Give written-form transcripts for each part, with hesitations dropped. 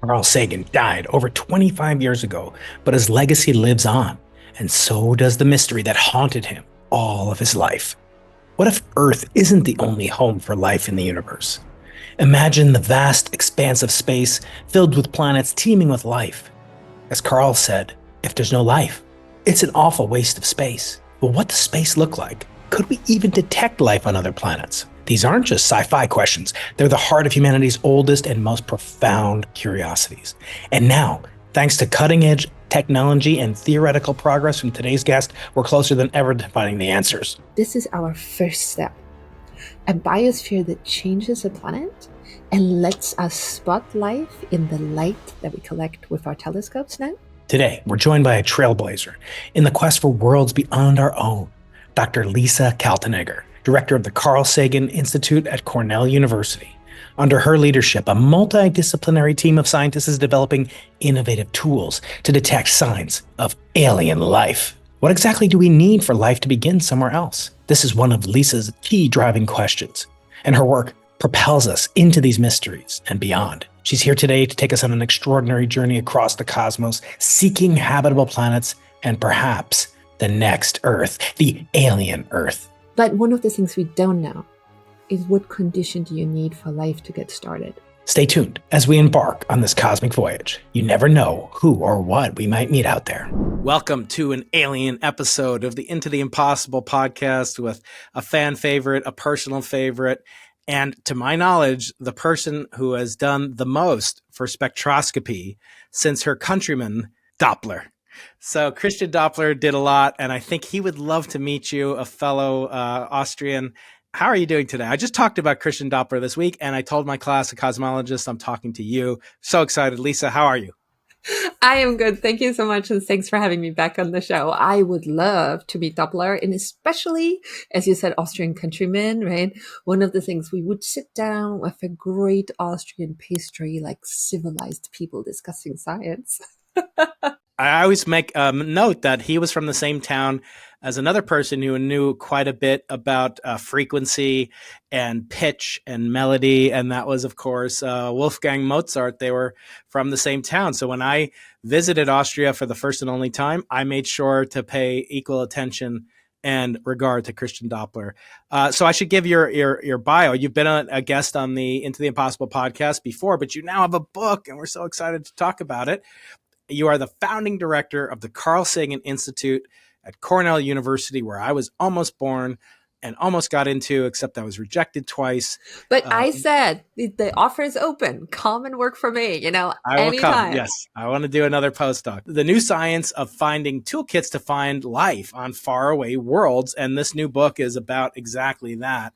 Carl Sagan died over 25 years ago, but his legacy lives on, and so does the mystery that haunted him all of his life. What if Earth isn't the only home for life in the universe? Imagine the vast expanse of space filled with planets teeming with life. As Carl said, if there's no life, it's an awful waste of space. But what does space look like? Could we even detect life on other planets? These aren't just sci-fi questions. They're the heart of humanity's oldest and most profound curiosities. And now, thanks to cutting-edge technology and theoretical progress from today's guest, we're closer than ever to finding the answers. This is our first step. A biosphere that changes the planet and lets us spot life in the light that we collect with our telescopes now. Today, we're joined by a trailblazer in the quest for worlds beyond our own, Dr. Lisa Kaltenegger, director of the Carl Sagan Institute at Cornell University. Under her leadership, a multidisciplinary team of scientists is developing innovative tools to detect signs of alien life. What exactly do we need for life to begin somewhere else? This is one of Lisa's key driving questions, and her work propels us into these mysteries and beyond. She's here today to take us on an extraordinary journey across the cosmos, seeking habitable planets and perhaps the next Earth, the alien Earth. But one of the things we don't know is what condition do you need for life to get started? Stay tuned as we embark on this cosmic voyage. You never know who or what we might meet out there. Welcome to an alien episode of the Into the Impossible podcast with a fan favorite, a personal favorite, and to my knowledge, the person who has done the most for spectroscopy since her countryman, Doppler. So Christian Doppler did a lot, and I think he would love to meet you, a fellow Austrian. How are you doing today? I just talked about Christian Doppler this week, and I told my class, a cosmologist, I'm talking to you. So excited. Lisa, how are you? I am good. Thank you so much. And thanks for having me back on the show. I would love to meet Doppler, and especially, as you said, Austrian countrymen, right? One of the things we would sit down with a great Austrian pastry, like civilized people discussing science. I always make note that he was from the same town as another person who knew quite a bit about frequency and pitch and melody. And that was, of course, Wolfgang Mozart. They were from the same town. So when I visited Austria for the first and only time, I made sure to pay equal attention and regard to Christian Doppler. So I should give your bio. You've been a guest on the Into the Impossible podcast before, but you now have a book, and we're so excited to talk about it. You are the founding director of the Carl Sagan Institute at Cornell University, where I was almost born and almost got into, except I was rejected twice. But I said, the offer is open. Come and work for me, I will anytime. come. Yes, I want to do another postdoc. The new science of finding toolkits to find life on faraway worlds. And this new book is about exactly that.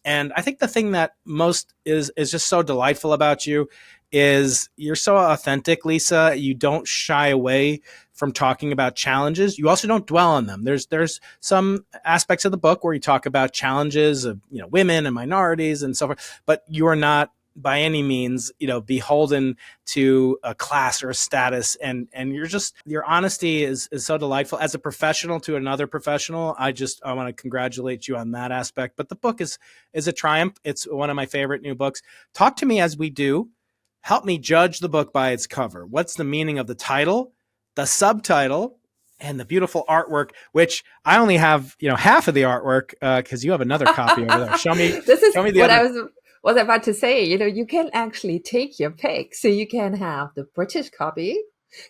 And I think the thing that most is just so delightful about you is you're so authentic, Lisa. You don't shy away from talking about challenges. You also don't dwell on them. There's some aspects of the book where you talk about challenges of women and minorities and so forth, but you are not by any means beholden to a class or a status, and your honesty is so delightful. As a professional to another professional, I want to congratulate you on that aspect. But the book is a triumph. It's one of my favorite new books. Talk to me as we do. Help me judge the book by its cover. What's the meaning of the title, the subtitle, and the beautiful artwork, which I only have, half of the artwork because you have another copy over there. Show me. This is show me the what other. I was about to say. You can actually take your pick. So you can have the British copy,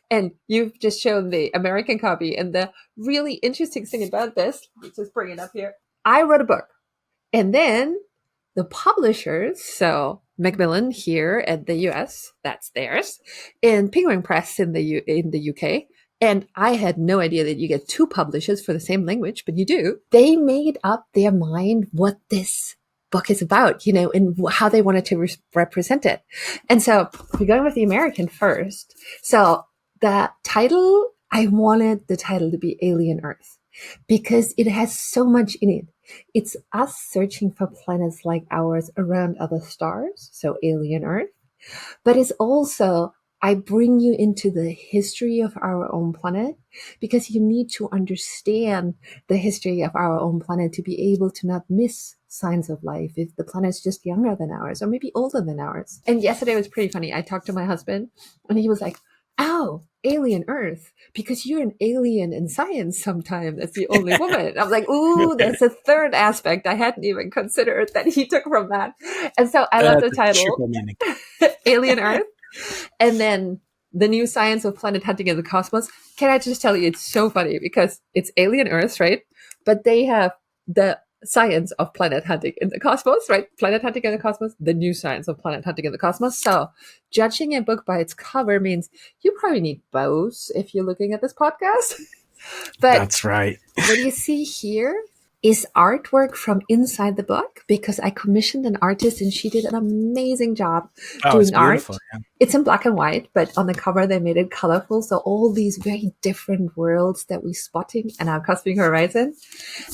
and you've just shown the American copy. And the really interesting thing about this, let's just bring it up here. I wrote a book, and then the publishers, so Macmillan here at the US, that's theirs, and Penguin Press in the UK. And I had no idea that you get two publishers for the same language, but you do. They made up their mind what this book is about, and how they wanted to represent it. And so we're going with the American first. So the title, I wanted the title to be Alien Earth because it has so much in it. It's us searching for planets like ours around other stars, so alien Earth. But it's also, I bring you into the history of our own planet because you need to understand the history of our own planet to be able to not miss signs of life if the planet's just younger than ours or maybe older than ours? And yesterday was pretty funny. I talked to my husband and he was like, "Oh, alien Earth, because you're an alien in science sometime. That's the only woman." I was like, "Ooh, there's a third aspect I hadn't even considered that he took from that." And so I love the title, triple meaning. Alien Earth. And then the new science of planet hunting in the cosmos. Can I just tell you, it's so funny because it's alien Earth, right? But they have the science of planet hunting in the cosmos, right? Planet hunting in the cosmos, the new science of planet hunting in the cosmos. So judging a book by its cover means you probably need both if you're looking at this podcast. But that's right. What you see here is artwork from inside the book because I commissioned an artist and she did an amazing job doing art. Yeah. It's in black and white, but on the cover they made it colorful. So all these very different worlds that we're spotting in our cosmic horizon.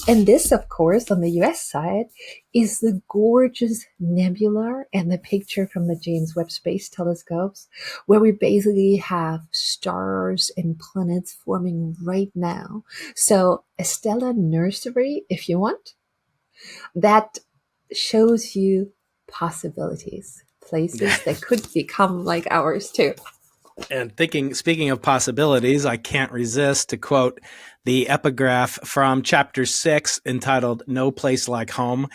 And this, of course, on the US side is the gorgeous nebula and the picture from the James Webb Space Telescopes, where we basically have stars and planets forming right now. So a stellar nursery, if you want, that shows you possibilities, places that could become like ours too. And speaking of possibilities, I can't resist to quote the epigraph from chapter 6 entitled "No Place Like Home."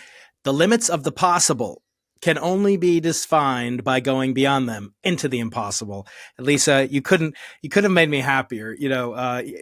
The limits of the possible can only be defined by going beyond them into the impossible. And Lisa, you couldn't have made me happier.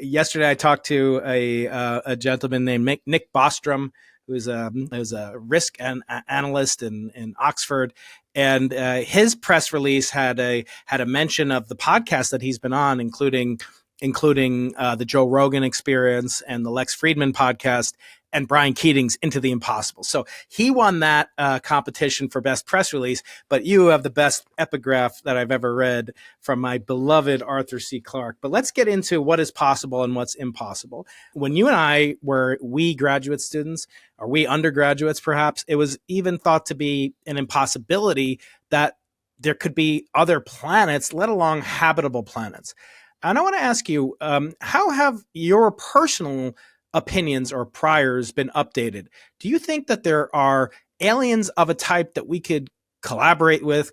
Yesterday I talked to a gentleman named Nick Bostrom, who's a risk analyst in Oxford. And his press release had a mention of the podcast that he's been on, including the Joe Rogan Experience and the Lex Friedman podcast and Brian Keating's Into the Impossible. So he won that competition for best press release, but you have the best epigraph that I've ever read from my beloved Arthur C. Clarke. But let's get into what is possible and what's impossible. When you and I were graduate students, or we undergraduates perhaps, it was even thought to be an impossibility that there could be other planets, let alone habitable planets. And I want to ask you, how have your personal opinions or priors been updated? Do you think that there are aliens of a type that we could collaborate with,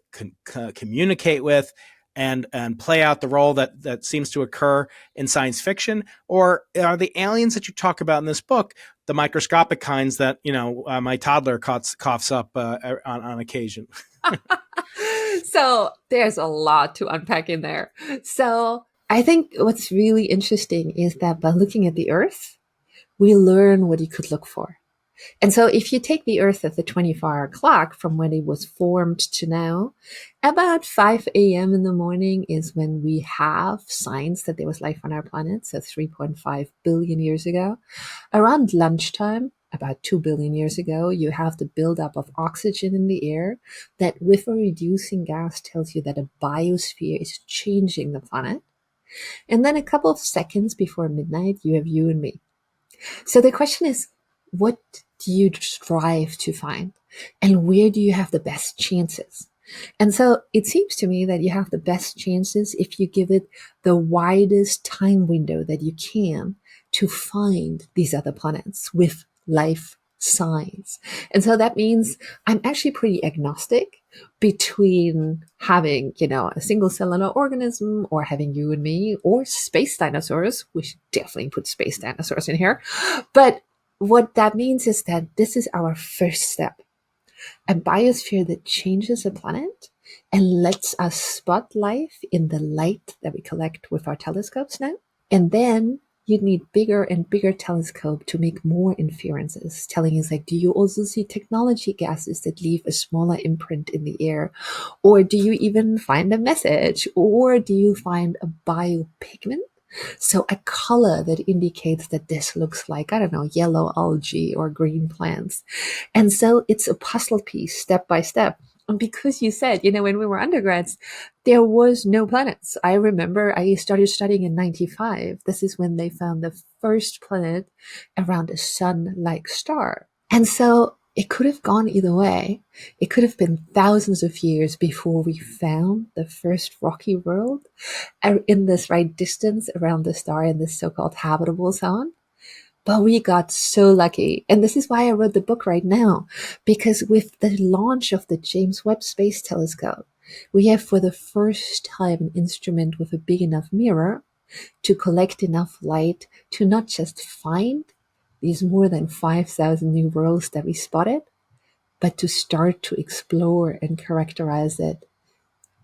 communicate with, and play out the role that seems to occur in science fiction? Or are the aliens that you talk about in this book the microscopic kinds that, my toddler coughs up on occasion? So there's a lot to unpack in there. So I think what's really interesting is that by looking at the Earth, we learn what you could look for. And so if you take the Earth at the 24-hour clock from when it was formed to now, about 5 a.m. in the morning is when we have signs that there was life on our planet, so 3.5 billion years ago. Around lunchtime, about 2 billion years ago, you have the buildup of oxygen in the air that with a reducing gas tells you that a biosphere is changing the planet. And then a couple of seconds before midnight, you have you and me. So the question is, what do you strive to find? And where do you have the best chances? And so it seems to me that you have the best chances if you give it the widest time window that you can to find these other planets with life signs. And so that means I'm actually pretty agnostic between having, a single cellular organism or having you and me or space dinosaurs. We should definitely put space dinosaurs in here. But what that means is that this is our first step. A biosphere that changes a planet and lets us spot life in the light that we collect with our telescopes now. And then you'd need bigger and bigger telescope to make more inferences, telling us do you also see technology gases that leave a smaller imprint in the air? Or do you even find a message? Or do you find a biopigment? So a color that indicates that this looks like, yellow algae or green plants. And so it's a puzzle piece step by step. And because you said, when we were undergrads, there was no planets. I remember I started studying in 95. This is when they found the first planet around a sun-like star. And so it could have gone either way. It could have been thousands of years before we found the first rocky world in this right distance around the star in this so-called habitable zone. But we got so lucky. And this is why I wrote the book right now, because with the launch of the James Webb Space Telescope, we have for the first time an instrument with a big enough mirror to collect enough light to not just find these more than 5,000 new worlds that we spotted, but to start to explore and characterize it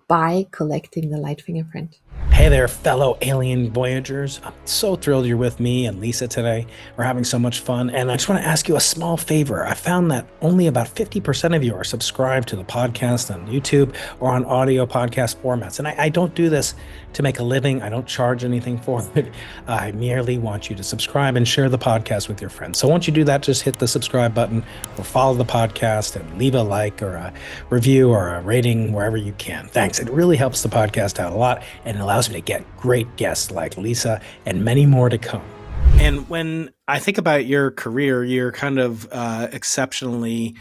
by collecting the light fingerprint. Hey there, fellow alien voyagers. I'm so thrilled you're with me and Lisa today. We're having so much fun. And I just want to ask you a small favor. I found that only about 50% of you are subscribed to the podcast on YouTube or on audio podcast formats. And I don't do this to make a living. I don't charge anything for it. I merely want you to subscribe and share the podcast with your friends. So once you do that, just hit the subscribe button or follow the podcast and leave a like or a review or a rating wherever you can. Thanks. It really helps the podcast out a lot and it allows me to get great guests like Lisa and many more to come. And when I think about your career, you're kind of exceptionally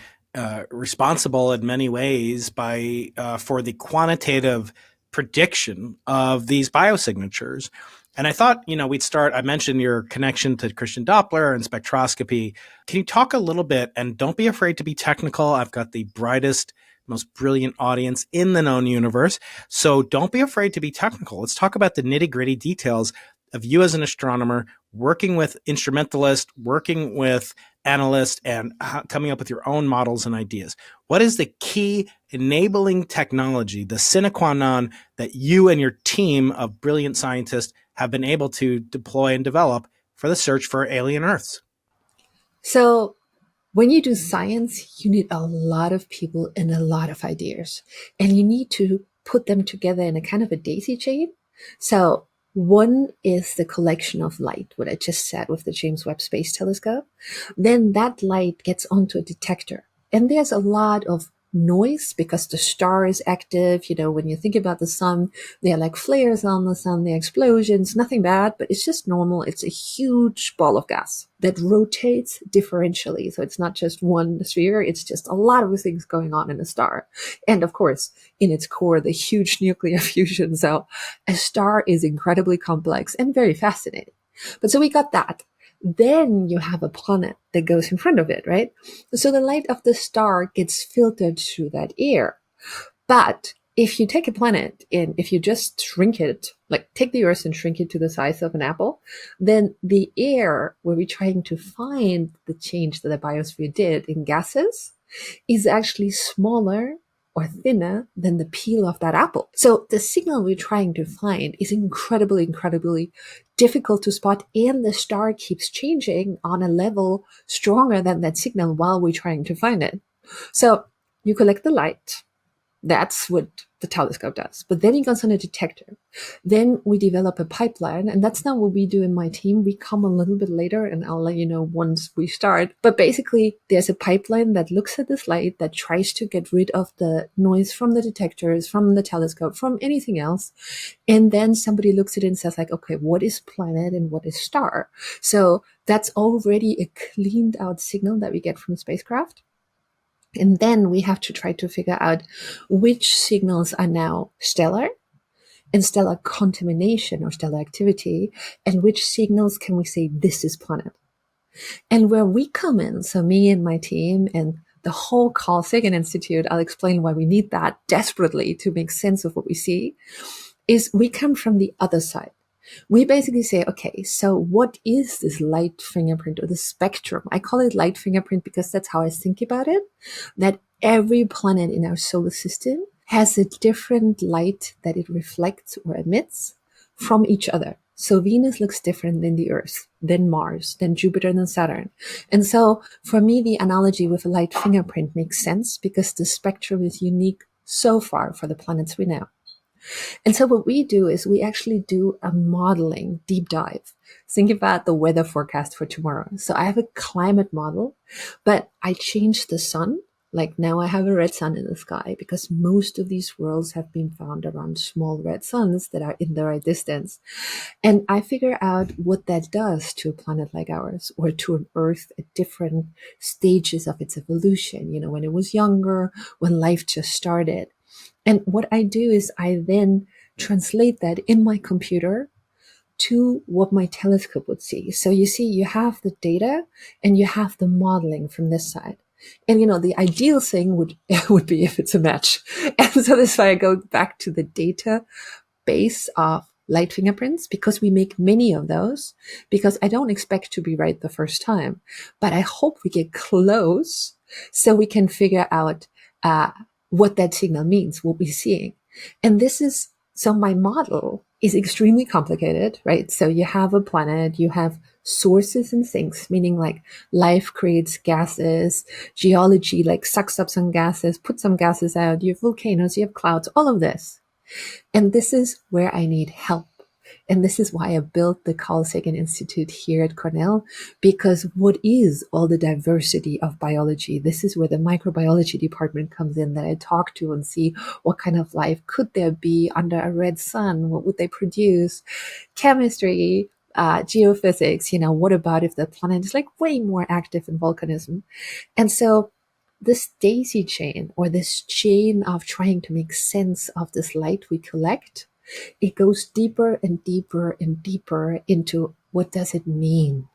responsible in many ways by for the quantitative prediction of these biosignatures. And I thought, we'd start, I mentioned your connection to Christian Doppler and spectroscopy. Can you talk a little bit, and don't be afraid to be technical. I've got the brightest, most brilliant audience in the known universe. So don't be afraid to be technical. Let's talk about the nitty-gritty details of you as an astronomer, working with instrumentalists, working with analysts, and coming up with your own models and ideas. What is the key enabling technology, the sine qua non, that you and your team of brilliant scientists have been able to deploy and develop for the search for alien Earths? So when you do science, you need a lot of people and a lot of ideas, and you need to put them together in a kind of a daisy chain. So one is the collection of light, what I just said with the James Webb Space Telescope. Then that light gets onto a detector. And there's a lot of noise because the star is active. When you think about the sun, there are like flares on the sun, there are explosions, nothing bad, but it's just normal. It's a huge ball of gas that rotates differentially. So it's not just one sphere, it's just a lot of things going on in a star. And of course, in its core, the huge nuclear fusion. So a star is incredibly complex and very fascinating. But so we got that. Then you have a planet that goes in front of it, right? So the light of the star gets filtered through that air. But if you take a planet and if you just shrink it, like take the Earth and shrink it to the size of an apple, then the air where we're trying to find the change that the biosphere did in gases is actually smaller or thinner than the peel of that apple. So the signal we're trying to find is incredibly, incredibly difficult to spot, and the star keeps changing on a level stronger than that signal while we're trying to find it. So you collect the light. That's what the telescope does. But then it goes on a detector. Then we develop a pipeline, and that's not what we do in my team. We come a little bit later, and I'll let you know once we start. But basically, there's a pipeline that looks at this light, that tries to get rid of the noise from the detectors, from the telescope, from anything else. And then somebody looks at it and says, like, okay, what is planet and what is star? So that's already a cleaned out signal that we get from the spacecraft. And then we have to try to figure out which signals are now stellar and stellar contamination or stellar activity, and which signals can we say this is planet. And where we come in, so me and my team and the whole Carl Sagan Institute, I'll explain why we need that desperately to make sense of what we see, is we come from the other side. We basically say, okay, so what is this light fingerprint or the spectrum? I call it light fingerprint because that's how I think about it, that every planet in our solar system has a different light that it reflects or emits from each other. So Venus looks different than the Earth, than Mars, than Jupiter, than Saturn. And so for me, the analogy with a light fingerprint makes sense because the spectrum is unique so far for the planets we know. And so what we do is we actually do a modeling deep dive. Think about the weather forecast for tomorrow. So I have a climate model, but I change the sun. Like now I have a red sun in the sky because most of these worlds have been found around small red suns that are in the right distance. And I figure out what that does to a planet like ours or to an Earth at different stages of its evolution. When it was younger, when life just started. And what I do is I then translate that in my computer to what my telescope would see. So you see, you have the data and you have the modeling from this side. And, the ideal thing would be if it's a match. And so that's why I go back to the data base of light fingerprints, because we make many of those, because I don't expect to be right the first time, but I hope we get close so we can figure out what that signal means, what we're seeing. And so my model is extremely complicated, right? So you have a planet, you have sources and things, meaning like life creates gases, geology like sucks up some gases, puts some gases out, you have volcanoes, you have clouds, all of this. And this is where I need help. And this is why I built the Carl Sagan Institute here at Cornell, because what is all the diversity of biology? This is where the microbiology department comes in, that I talk to and see what kind of life could there be under a red sun? What would they produce? Chemistry, geophysics, what about if the planet is like way more active in volcanism? And so this daisy chain, or this chain of trying to make sense of this light we collect, it goes deeper and deeper and deeper into what does it mean?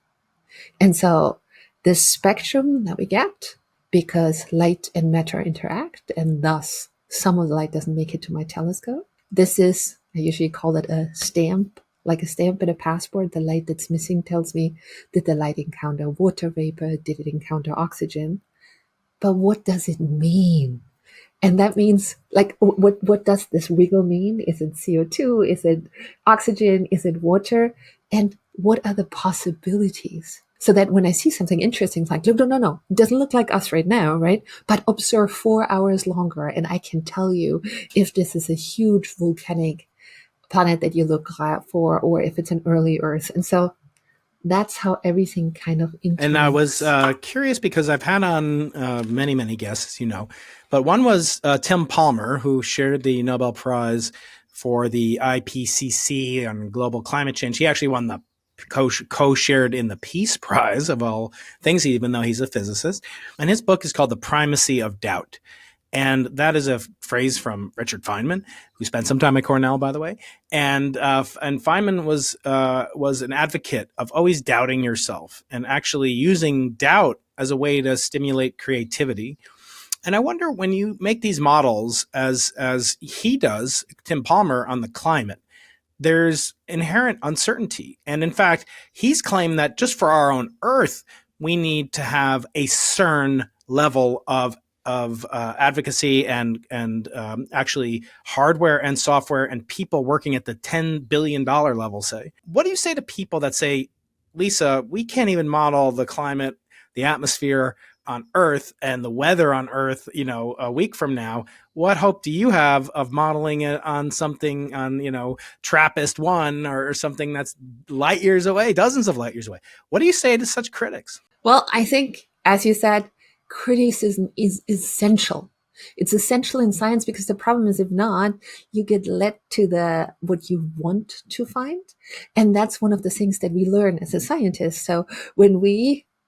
And so this spectrum that we get, because light and matter interact, and thus some of the light doesn't make it to my telescope. This is, I usually call it a stamp, like a stamp in a passport. The light that's missing tells me, did the light encounter water vapor? Did it encounter oxygen? But what does it mean? And that means, like, what does this wiggle mean? Is it CO2? Is it oxygen? Is it water? And what are the possibilities? So that when I see something interesting, it's like, look, no, it doesn't look like us right now, right? But observe 4 hours longer, and I can tell you if this is a huge volcanic planet that you look for, or if it's an early Earth. And so that's how everything kind of interlinks. And I was curious, because I've had on many, many guests, but one was Tim Palmer, who shared the Nobel Prize for the IPCC on global climate change. He actually won the co-shared in the Peace Prize, of all things, even though he's a physicist. And his book is called The Primacy of Doubt. And that is a phrase from Richard Feynman, who spent some time at Cornell, by the way. And Feynman was an advocate of always doubting yourself, and actually using doubt as a way to stimulate creativity. And I wonder, when you make these models, as he does, Tim Palmer, on the climate, there's inherent uncertainty. And in fact, he's claimed that just for our own Earth, we need to have a CERN level of advocacy and actually hardware and software and people working at the $10 billion level, say. What do you say to people that say, Lisa, we can't even model the climate, the atmosphere on Earth and the weather on Earth, a week from now? What hope do you have of modeling it on something on, TRAPPIST-1 or something that's light years away, dozens of light years away? What do you say to such critics? Well, I think, as you said, criticism is essential. It's essential in science, because the problem is, if not, you get led to what you want to find. And that's one of the things that we learn as a scientist. So when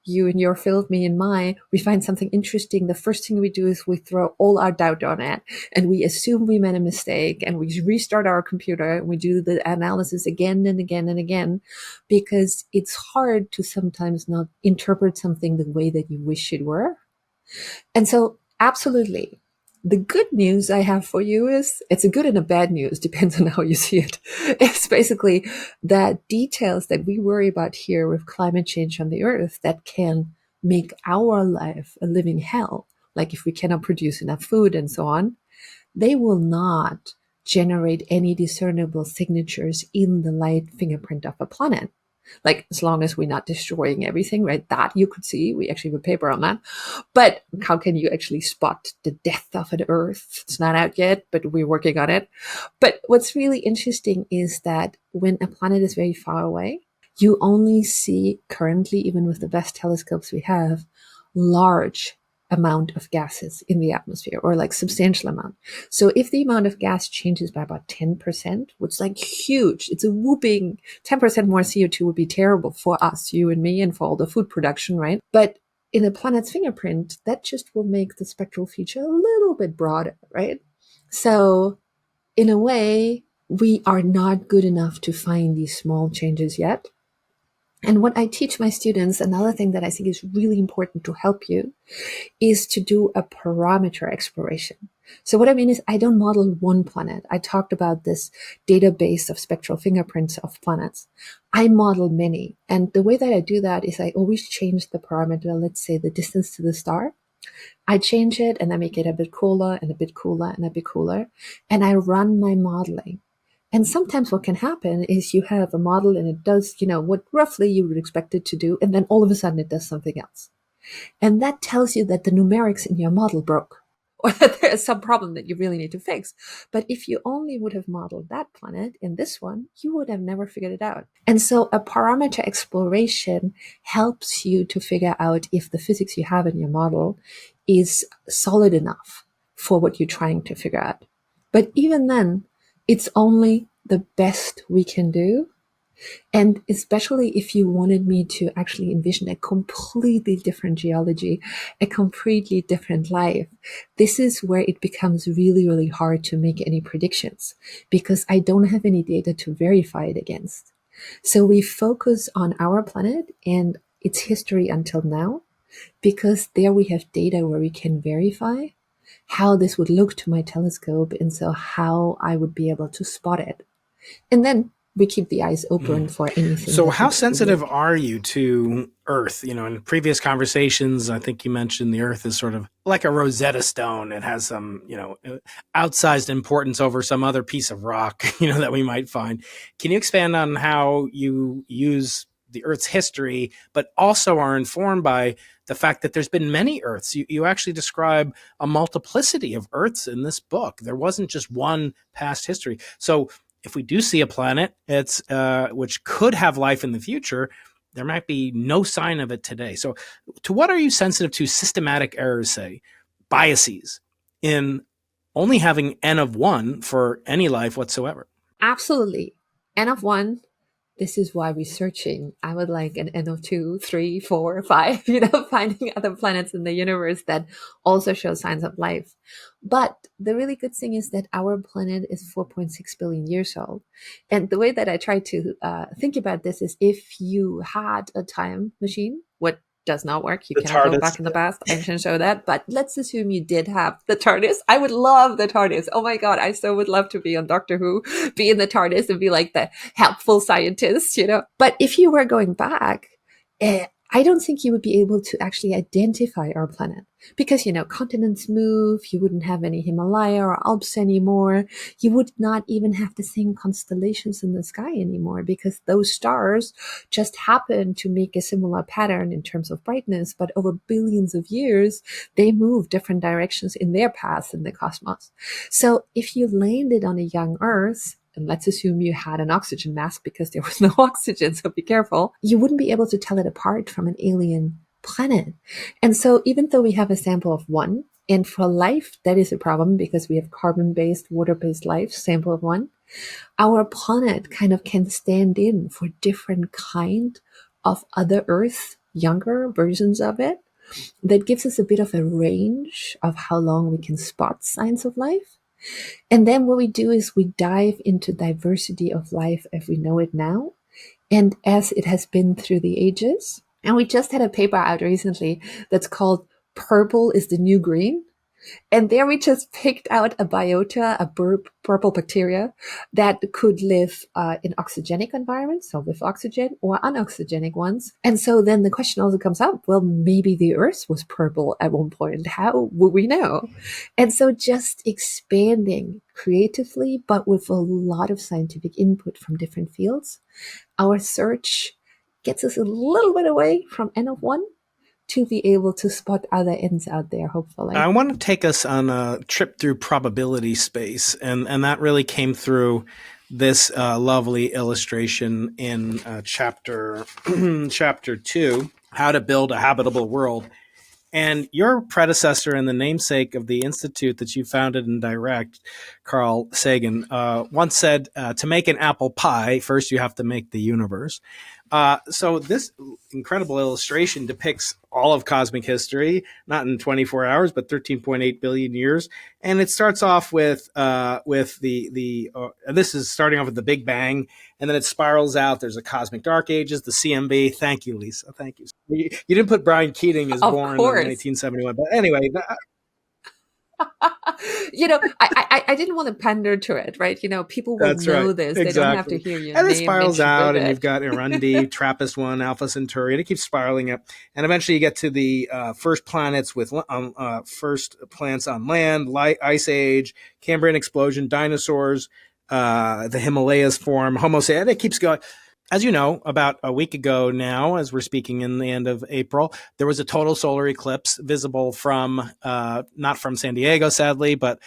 you in your field, me in mine, we find something interesting, the first thing we do is we throw all our doubt on it, and we assume we made a mistake, and we restart our computer, and we do the analysis again and again and again, because it's hard to sometimes not interpret something the way that you wish it were. And so, absolutely. The good news I have for you is, it's a good and a bad news, depends on how you see it. It's basically that details that we worry about here with climate change on the Earth that can make our life a living hell, like if we cannot produce enough food and so on, they will not generate any discernible signatures in the light fingerprint of a planet. Like, as long as we're not destroying everything, right? That you could see. We actually have a paper on that. But how can you actually spot the death of an Earth? It's not out yet, but we're working on it. But what's really interesting is that when a planet is very far away, you only see, currently, even with the best telescopes we have, large amount of gases in the atmosphere, or like substantial amount. So if the amount of gas changes by about 10%, which is like huge, it's a whooping 10% more CO2 would be terrible for us, you and me, and for all the food production, right? But in a planet's fingerprint, that just will make the spectral feature a little bit broader, right? So in a way, we are not good enough to find these small changes yet. And what I teach my students, another thing that I think is really important to help you, is to do a parameter exploration. So what I mean is I don't model one planet. I talked about this database of spectral fingerprints of planets. I model many. And the way that I do that is I always change the parameter, let's say the distance to the star. I change it and I make it a bit cooler and a bit cooler and a bit cooler. And I run my modeling. And sometimes what can happen is you have a model and it does, what roughly you would expect it to do. And then all of a sudden it does something else. And that tells you that the numerics in your model broke or that there's some problem that you really need to fix. But if you only would have modeled that planet in this one, you would have never figured it out. And so a parameter exploration helps you to figure out if the physics you have in your model is solid enough for what you're trying to figure out. But even then, it's only the best we can do. And especially if you wanted me to actually envision a completely different geology, a completely different life, this is where it becomes really, really hard to make any predictions because I don't have any data to verify it against. So we focus on our planet and its history until now, because there we have data where we can verify how this would look to my telescope, and so how I would be able to spot it. And then we keep the eyes open for anything. So how sensitive are you to Earth? In previous conversations, I think you mentioned the Earth is sort of like a Rosetta Stone. It has some, outsized importance over some other piece of rock, that we might find. Can you expand on how you use the Earth's history, but also are informed by the fact that there's been many Earths? You actually describe a multiplicity of Earths in this book. There wasn't just one past history. So if we do see a planet which could have life in the future, there might be no sign of it today. So to what are you sensitive to systematic errors, say, biases, in only having N of 1 for any life whatsoever? Absolutely. N of 1. This is why we're searching. I would like an N of 2, 3, 4, 5, finding other planets in the universe that also show signs of life. But the really good thing is that our planet is 4.6 billion years old. And the way that I try to think about this is if you had a time machine, what does not work. You cannot go back in the past. I can show that. But let's assume you did have the TARDIS. I would love the TARDIS. Oh my God. I so would love to be on Doctor Who, be in the TARDIS and be like the helpful scientist, But if you were going back, I don't think you would be able to actually identify our planet because, continents move. You wouldn't have any Himalaya or Alps anymore. You would not even have the same constellations in the sky anymore because those stars just happen to make a similar pattern in terms of brightness. But over billions of years, they move different directions in their paths in the cosmos. So if you landed on a young Earth, and let's assume you had an oxygen mask because there was no oxygen, so be careful, you wouldn't be able to tell it apart from an alien planet. And so even though we have a sample of 1, and for life, that is a problem because we have carbon-based, water-based life, sample of 1, our planet kind of can stand in for different kind of other Earth, younger versions of it, that gives us a bit of a range of how long we can spot signs of life. And then what we do is we dive into diversity of life as we know it now and as it has been through the ages. And we just had a paper out recently that's called Purple is the New Green. And there we just picked out a biota, a purple bacteria that could live in oxygenic environments, so with oxygen, or unoxygenic ones. And so then the question also comes up, well, maybe the Earth was purple at one point. How would we know? And so just expanding creatively, but with a lot of scientific input from different fields, our search gets us a little bit away from N of 1 to be able to spot other ends out there, hopefully. I want to take us on a trip through probability space, and that really came through this lovely illustration in chapter 2, How to Build a Habitable World. And your predecessor and the namesake of the institute that you founded and direct, Carl Sagan, once said, to make an apple pie, first you have to make the universe. So this incredible illustration depicts all of cosmic history, not in 24 hours, but 13.8 billion years. And it starts off with the this is starting off with the Big Bang, and then it spirals out. There's a cosmic dark ages, the CMB. Thank you, Lisa. Thank you. You didn't put Brian Keating as Of born in course. 1971, but anyway, I didn't want to pander to it, right? People will that's right. know this. They don't have to Exactly. hear your And it name spirals mentioned with out, and you've it. got Erundi, TRAPPIST 1, Alpha Centauri, and it keeps spiraling up. And eventually you get to the first planets with first plants on land, Ice Age, Cambrian explosion, dinosaurs, the Himalayas form, Homo sapiens. And it keeps going. As you know, about a week ago now, as we're speaking in the end of April, there was a total solar eclipse visible from, not from San Diego, sadly, but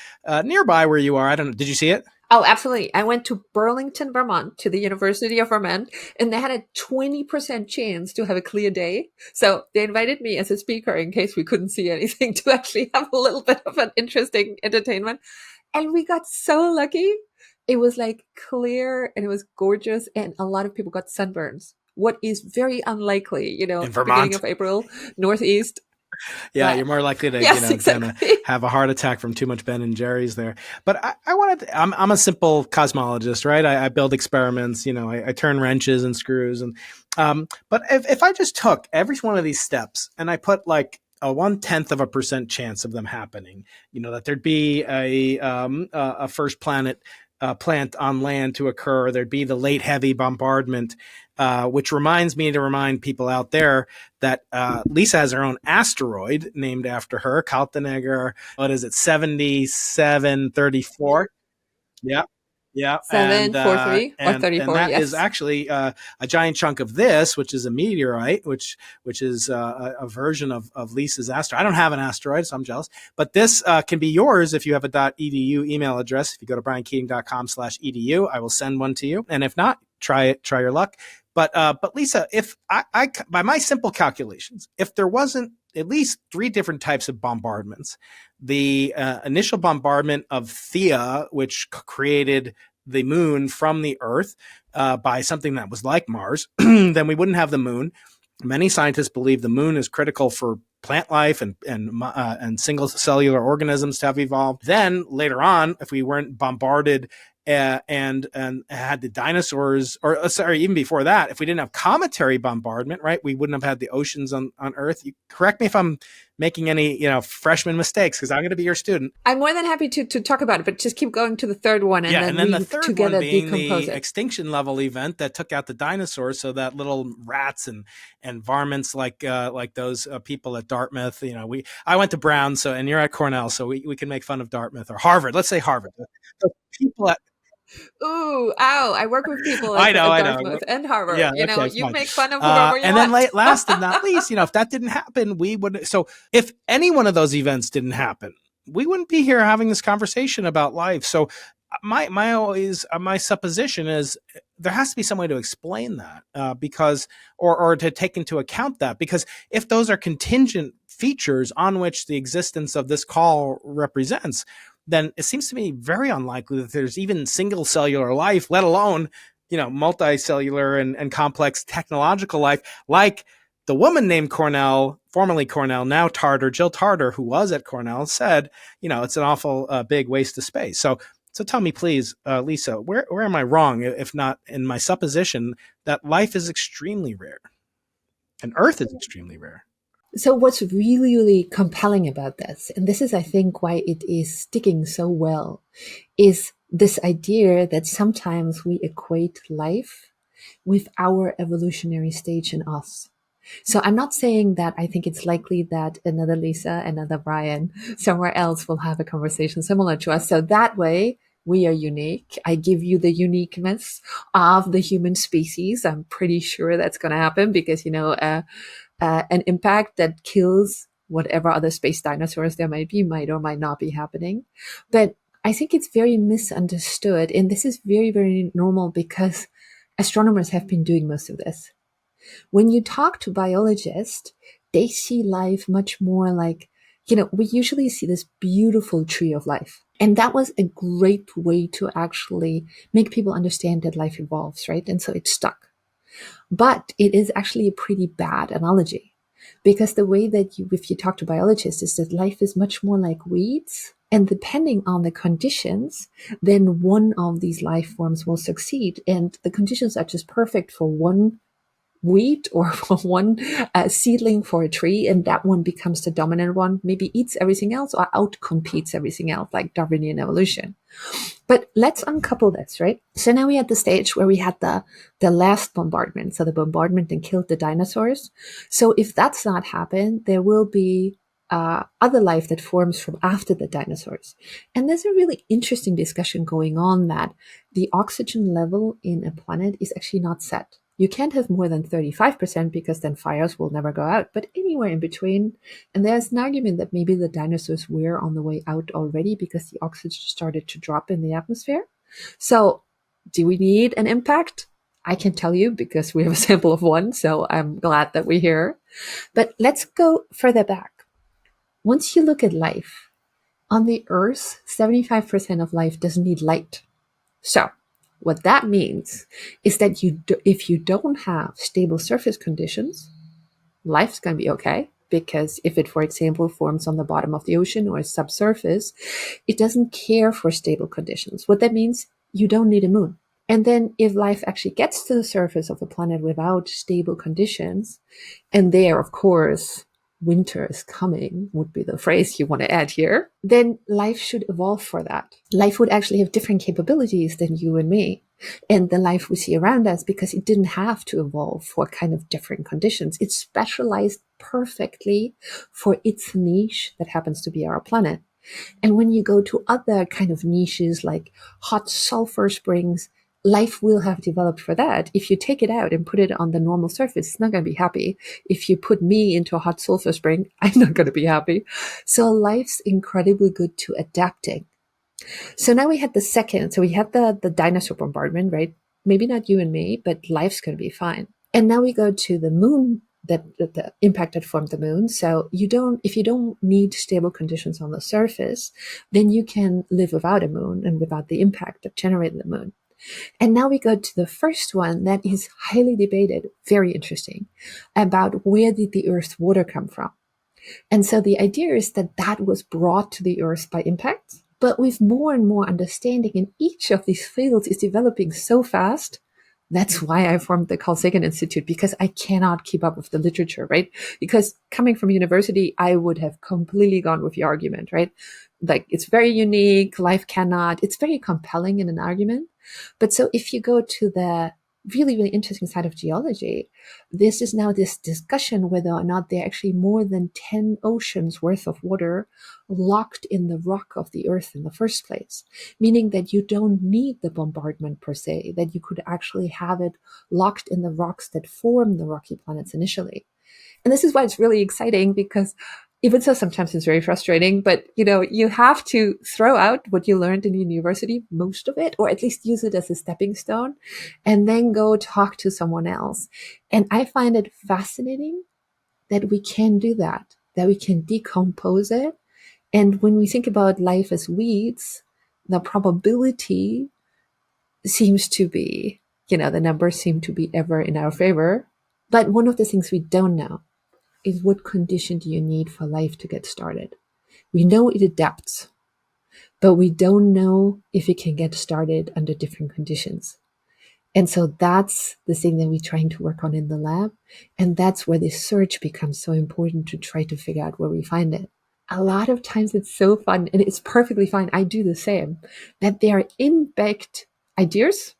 nearby where you are. I don't know. Did you see it? Oh, absolutely. I went to Burlington, Vermont, to the University of Vermont, and they had a 20% chance to have a clear day. So they invited me as a speaker in case we couldn't see anything to actually have a little bit of an interesting entertainment. And we got so lucky. It was like clear and it was gorgeous, and a lot of people got sunburns. What is very unlikely, In beginning Vermont. of April, Northeast. Yeah, But you're more likely to, yes, kind of exactly. have a heart attack from too much Ben and Jerry's there. But I wanted I'm a simple cosmologist, right? I build experiments, I turn wrenches and screws. But if I just took every one of these steps and I put like a 0.1% chance of them happening, that there'd be a first plant on land to occur, there'd be the late heavy bombardment, which reminds me to remind people out there that Lisa has her own asteroid named after her, Kaltenegger. What is it, 7734? Yeah. Yeah, Seven, four, three, or and 34. that is Yes. actually a giant chunk of this, which is a meteorite, which is a version of Lisa's asteroid. I don't have an asteroid, so I'm jealous. But this can be yours if you have a .edu email address. If you go to briankeating.com/edu, I will send one to you. And if not, try your luck. But Lisa, if I by my simple calculations, if there wasn't at least 3 different types of bombardments, the initial bombardment of Theia, which created the moon from the Earth by something that was like Mars, then we wouldn't have the moon. Many scientists believe the moon is critical for plant life and single cellular organisms to have evolved. Then later on, if we weren't bombarded and had the dinosaurs, or sorry, even before that, if we didn't have cometary bombardment, right, we wouldn't have had the oceans on Earth. You correct me if I'm making any freshman mistakes, because I'm going to be your student. I'm more than happy to talk about it, but just keep going to the third one, and Yeah, then and then we the third together one being decompose the it. extinction level event that took out the dinosaurs, so that little rats and varmints like those people at Dartmouth. I went to Brown, and you're at Cornell, so we can make fun of Dartmouth or Harvard. Let's say Harvard. The people at Ooh, ow! I work with people I know, at I know. Dartmouth and Harvard. Yeah, okay, You fine. make fun of whoever you And then want. last and not least, if that didn't happen, we would. So if any one of those events didn't happen, we wouldn't be here having this conversation about life. So my supposition is there has to be some way to explain that, because or to take into account that, because if those are contingent features on which the existence of this call represents, then it seems to me very unlikely that there's even single cellular life, let alone multicellular and complex technological life, like the woman named Cornell, formerly Cornell, now Tarter, Jill Tarter, who was at Cornell, said, it's an awful big waste of space. So tell me, please, Lisa, where am I wrong, if not in my supposition that life is extremely rare and Earth is extremely rare? So what's really, really compelling about this, and this is, I think, why it is sticking so well, is this idea that sometimes we equate life with our evolutionary stage in us. So I'm not saying that I think it's likely that another Lisa, another Brian, somewhere else will have a conversation similar to us. So that way, we are unique. I give you the uniqueness of the human species. I'm pretty sure that's going to happen because, an impact that kills whatever other space dinosaurs there might be might or might not be happening. But I think it's very misunderstood. And this is very, very normal because astronomers have been doing most of this. When you talk to biologists, they see life much more like, we usually see this beautiful tree of life. And that was a great way to actually make people understand that life evolves, right? And so it stuck. But it is actually a pretty bad analogy, because the way that if you talk to biologists, is that life is much more like weeds. And depending on the conditions, then one of these life forms will succeed. And the conditions are just perfect for one wheat or for one seedling for a tree, and that one becomes the dominant one, maybe eats everything else or outcompetes everything else, like Darwinian evolution. But let's uncouple this, right? So now we're at the stage where we had the last bombardment. So the bombardment that killed the dinosaurs. So if that's not happened, there will be other life that forms from after the dinosaurs. And there's a really interesting discussion going on that the oxygen level in a planet is actually not set. You can't have more than 35% because then fires will never go out, but anywhere in between. And there's an argument that maybe the dinosaurs were on the way out already because the oxygen started to drop in the atmosphere. So do we need an impact? I can tell you because we have a sample of one, so I'm glad that we're here. But let's go further back. Once you look at life, on the Earth, 75% of life doesn't need light. So what that means is that if you don't have stable surface conditions, life's going to be okay. Because if it, for example, forms on the bottom of the ocean or subsurface, it doesn't care for stable conditions. What that means, you don't need a moon. And then if life actually gets to the surface of a planet without stable conditions, and there, of course, winter is coming would be the phrase you want to add here, then life should evolve for that. Life would actually have different capabilities than you and me. And the life we see around us, because it didn't have to evolve for kind of different conditions. It's specialized perfectly for its niche that happens to be our planet. And when you go to other kind of niches like hot sulfur springs, life will have developed for that. If you take it out and put it on the normal surface, it's not going to be happy. If you put me into a hot sulfur spring, I'm not going to be happy. So life's incredibly good to adapting. So now we had the second. So we had the dinosaur bombardment, right? Maybe not you and me, but life's going to be fine. And now we go to the moon, that the impact that formed the moon. So if you don't need stable conditions on the surface, then you can live without a moon and without the impact that generated the moon. And now we go to the first one that is highly debated, very interesting, about where did the Earth's water come from? And so the idea is that that was brought to the Earth by impact, but with more and more understanding in each of these fields is developing so fast. That's why I formed the Carl Sagan Institute, because I cannot keep up with the literature, right? Because coming from university, I would have completely gone with your argument, right? Like, it's very unique, life cannot, it's very compelling in an argument. But so if you go to the really, really interesting side of geology, this is now this discussion whether or not there are actually more than 10 oceans worth of water locked in the rock of the Earth in the first place, meaning that you don't need the bombardment per se, that you could actually have it locked in the rocks that form the rocky planets initially. And this is why it's really exciting, because even so, sometimes it's very frustrating, but you have to throw out what you learned in university, most of it, or at least use it as a stepping stone, and then go talk to someone else. And I find it fascinating that we can do that we can decompose it. And when we think about life as weeds, the probability seems to be, the numbers seem to be ever in our favor. But one of the things we don't know is what condition do you need for life to get started? We know it adapts, but we don't know if it can get started under different conditions. And so that's the thing that we're trying to work on in the lab. And that's where this search becomes so important, to try to figure out where we find it. A lot of times it's so fun, and it's perfectly fine. I do the same, that there are in-baked ideas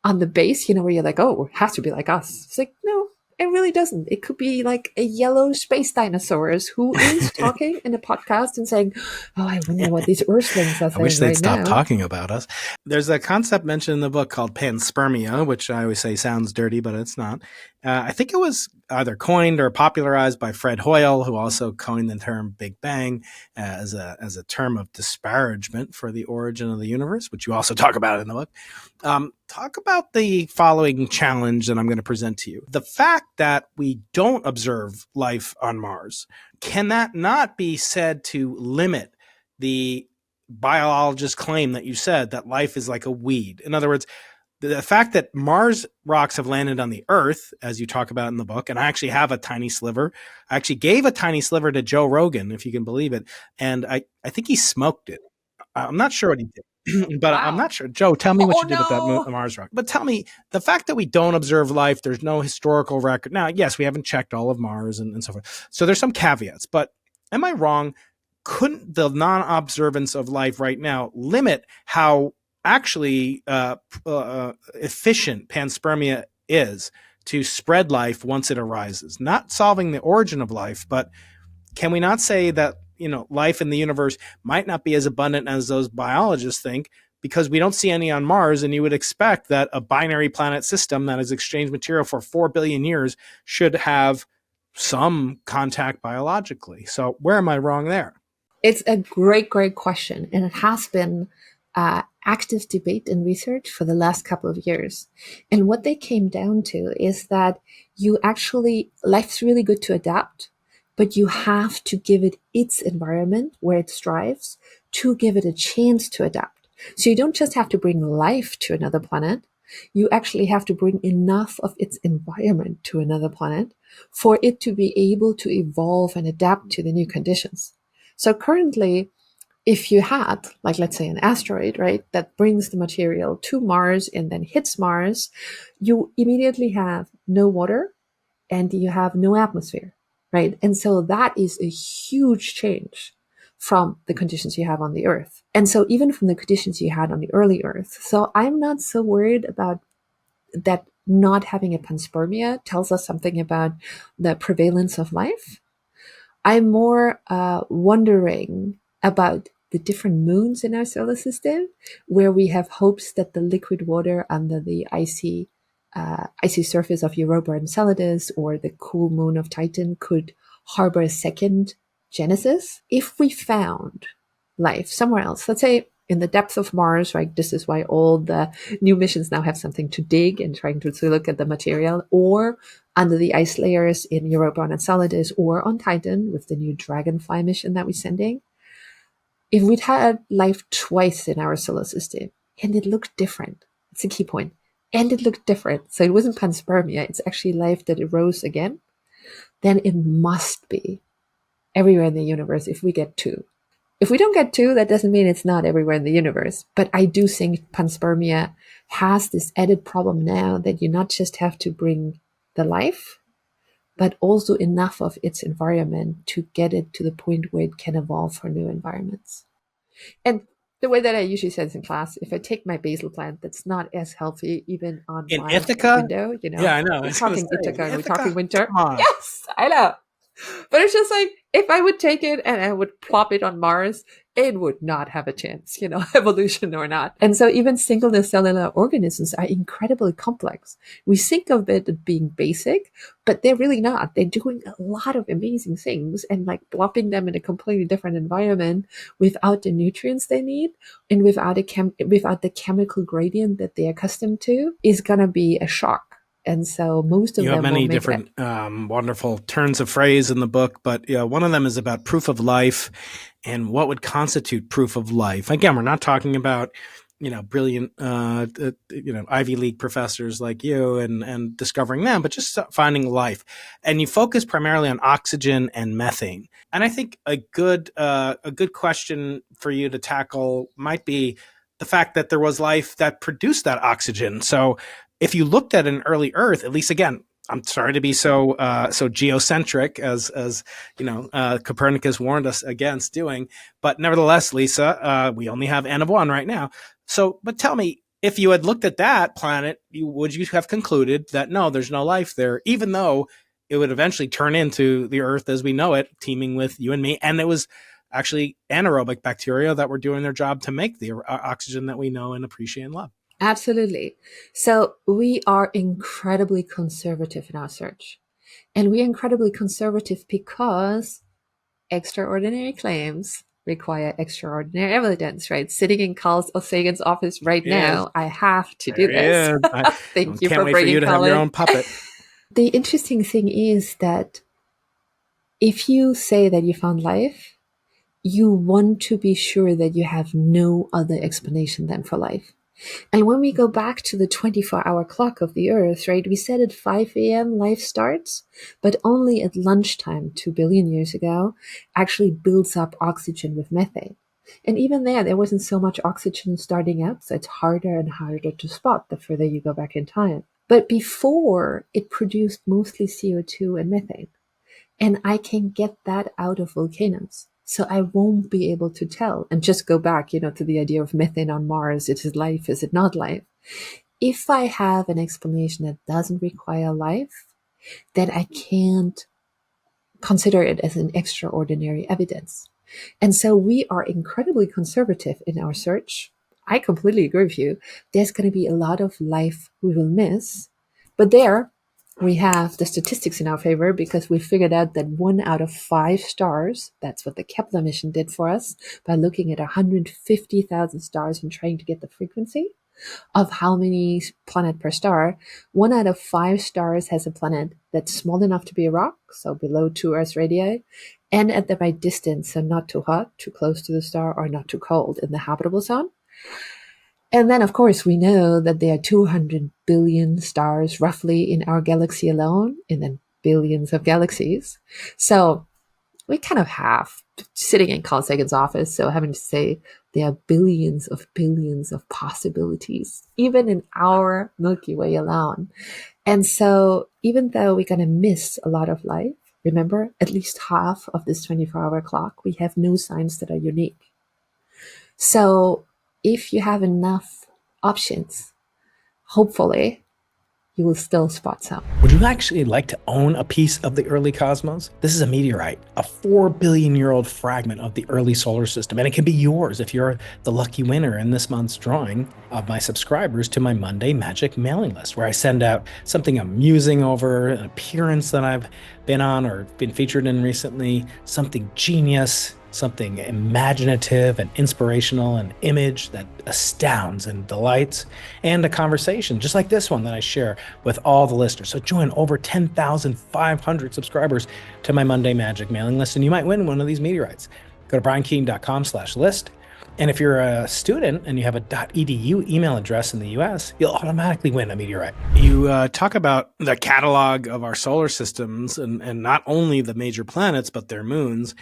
on the base, where you're like, oh, it has to be like us. It's like, no, it really doesn't. It could be like a yellow space dinosaurs who is talking in a podcast and saying, oh, I wonder what these Earthlings are saying. I wish they'd right stop now. talking about us. There's a concept mentioned in the book called Panspermia, which I always say sounds dirty, but it's not. I think it was either coined or popularized by Fred Hoyle, who also coined the term Big Bang as a term of disparagement for the origin of the universe, which you also talk about in the book. Talk about the following challenge that I'm going to present to you. The fact that we don't observe life on Mars, can that not be said to limit the biologist's claim that you said that life is like a weed? In other words, the fact that Mars rocks have landed on the Earth, as you talk about in the book, and I actually have a tiny sliver. I actually gave a tiny sliver to Joe Rogan, if you can believe it, and I think he smoked it. I'm not sure what he did, but I'm Wow. not sure. Joe, tell me what Oh you did with that no. Mars rock. But tell me, the fact that we don't observe life, there's no historical record. Now, yes, we haven't checked all of Mars and so forth. So there's some caveats, but am I wrong? Couldn't the non-observance of life right now limit how actually efficient panspermia is to spread life once it arises? Not solving the origin of life, but can we not say that, life in the universe might not be as abundant as those biologists think, because we don't see any on Mars, and you would expect that a binary planet system that has exchanged material for 4 billion years should have some contact biologically. So where am I wrong there? It's a great, great question. And it has been active debate and research for the last couple of years. And what they came down to is that life's really good to adapt, but you have to give it its environment where it strives to give it a chance to adapt. So you don't just have to bring life to another planet. You actually have to bring enough of its environment to another planet for it to be able to evolve and adapt to the new conditions. So currently, if you had, like, let's say an asteroid, right, that brings the material to Mars and then hits Mars, you immediately have no water and you have no atmosphere, right? And so that is a huge change from the conditions you have on the Earth. And so even from the conditions you had on the early Earth. So I'm not so worried about that. Not having a panspermia tells us something about the prevalence of life. I'm more wondering about the different moons in our solar system, where we have hopes that the liquid water under the icy surface of Europa and Enceladus, or the cool moon of Titan, could harbor a second Genesis. If we found life somewhere else, let's say in the depths of Mars, right? This is why all the new missions now have something to dig and trying to look at the material, or under the ice layers in Europa and Enceladus, or on Titan with the new Dragonfly mission that we're sending. If we'd had life twice in our solar system and it looked different, it's a key point, and it looked different, so it wasn't panspermia, it's actually life that arose again, then it must be everywhere in the universe if we get two. If we don't get two, that doesn't mean it's not everywhere in the universe. But I do think panspermia has this added problem now that you not just have to bring the life, but also enough of its environment to get it to the point where it can evolve for new environments. And the way that I usually say this in class, if I take my basil plant that's not as healthy even on In my Ithaca? window, Yeah, I know. I we're was gonna talking say, Ithaca and we're Ithaca? talking winter. Come on. Yes, I know. But it's just like, if I would take it and I would plop it on Mars, it would not have a chance, evolution or not. And so even single cellular organisms are incredibly complex. We think of it as being basic, but they're really not. They're doing a lot of amazing things, and like plopping them in a completely different environment without the nutrients they need and without the chemical gradient that they're accustomed to is going to be a shock. And so most of You have them will many make different wonderful turns of phrase in the book, but one of them is about proof of life and what would constitute proof of life. Again, we're not talking about brilliant Ivy League professors like you and discovering them, but just finding life. And you focus primarily on oxygen and methane. And I think a good question for you to tackle might be the fact that there was life that produced that oxygen. So if you looked at an early Earth, at least, again, I'm sorry to be so geocentric as Copernicus warned us against doing, but nevertheless, Lisa, we only have N of 1 right now. So, but tell me, if you had looked at that planet, would you have concluded that no, there's no life there, even though it would eventually turn into the Earth as we know it, teeming with you and me, and it was actually anaerobic bacteria that were doing their job to make the oxygen that we know and appreciate and love? Absolutely. So we are incredibly conservative in our search. And we're incredibly conservative because extraordinary claims require extraordinary evidence, right? Sitting in Carl Sagan's office right now, I have to do this. Thank you Can't for wait for you bringing to have Colin. your own puppet. The interesting thing is that if you say that you found life, you want to be sure that you have no other explanation than for life. And when we go back to the 24-hour clock of the Earth, right, we said at 5 a.m. life starts, but only at lunchtime 2 billion years ago actually builds up oxygen with methane. And even there wasn't so much oxygen starting out, so it's harder and harder to spot the further you go back in time. But before, it produced mostly CO2 and methane. And I can get that out of volcanoes. So I won't be able to tell and just go back, to the idea of methane on Mars. Is it life? Is it not life? If I have an explanation that doesn't require life, then I can't consider it as an extraordinary evidence. And so we are incredibly conservative in our search. I completely agree with you. There's going to be a lot of life we will miss. But there we have the statistics in our favor because we figured out that 1 out of 5 stars, that's what the Kepler mission did for us by looking at 150,000 stars and trying to get the frequency of how many planet per star. 1 out of 5 stars has a planet that's small enough to be a rock, so below 2 Earth radii, and at the right distance, so not too hot, too close to the star, or not too cold, in the habitable zone. And then, of course, we know that there are 200 billion stars roughly in our galaxy alone, and then billions of galaxies. So we kind of have, sitting in Carl Sagan's office, so having to say there are billions of possibilities, even in our Milky Way alone. And so even though we're going to miss a lot of life, remember, at least half of this 24-hour clock, we have no signs that are unique. So if you have enough options, hopefully you will still spot some. Would you actually like to own a piece of the early cosmos? This is a meteorite, a 4 billion year old fragment of the early solar system, and it can be yours if you're the lucky winner in this month's drawing of my subscribers to my Monday Magic mailing list, where I send out something I'm musing over, an appearance that I've been on or been featured in recently, something genius, something imaginative and inspirational, an image that astounds and delights, and a conversation just like this one that I share with all the listeners. So join over 10,500 subscribers to my Monday Magic mailing list, and you might win one of these meteorites. Go to briankeating.com/list. And if you're a student and you have a .edu email address in the US, you'll automatically win a meteorite. You talk about the catalog of our solar systems and not only the major planets, but their moons.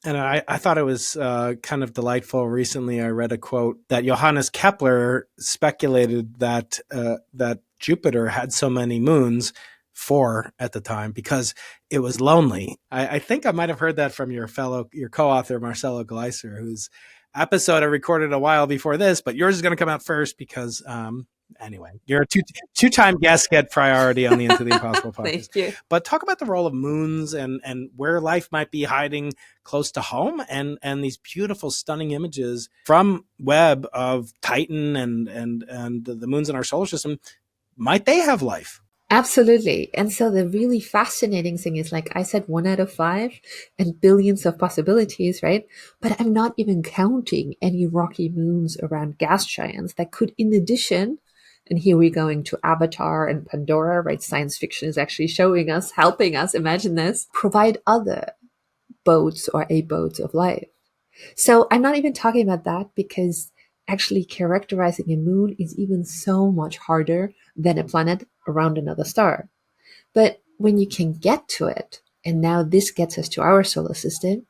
And I thought it was kind of delightful. Recently, I read a quote that Johannes Kepler speculated that that Jupiter had so many moons, 4 at the time, because it was lonely. I think I might have heard that from your co-author, Marcelo Gleiser, whose episode I recorded a while before this, but yours is going to come out first because anyway, you're a two-time guest, get priority on the Into the Impossible podcast. Thank you. But talk about the role of moons and where life might be hiding close to home, and these beautiful, stunning images from Webb of Titan and the moons in our solar system. Might they have life? Absolutely. And so the really fascinating thing is, like I said, 1 out of 5 and billions of possibilities, right? But I'm not even counting any rocky moons around gas giants that could, in addition, and here we're going to Avatar and Pandora, right? Science fiction is actually showing us, helping us imagine this, provide other boats or abodes of life. So I'm not even talking about that because actually characterizing a moon is even so much harder than a planet around another star. But when you can get to it, and now this gets us to our solar system,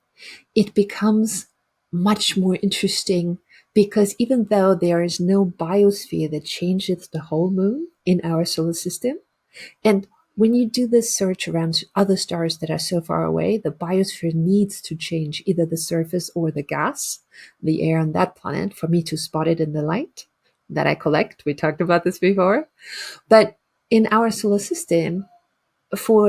it becomes much more interesting because even though there is no biosphere that changes the whole moon in our solar system, and when you do this search around other stars that are so far away, the biosphere needs to change either the surface or the gas, the air on that planet, for me to spot it in the light that I collect. We talked about this before. But in our solar system,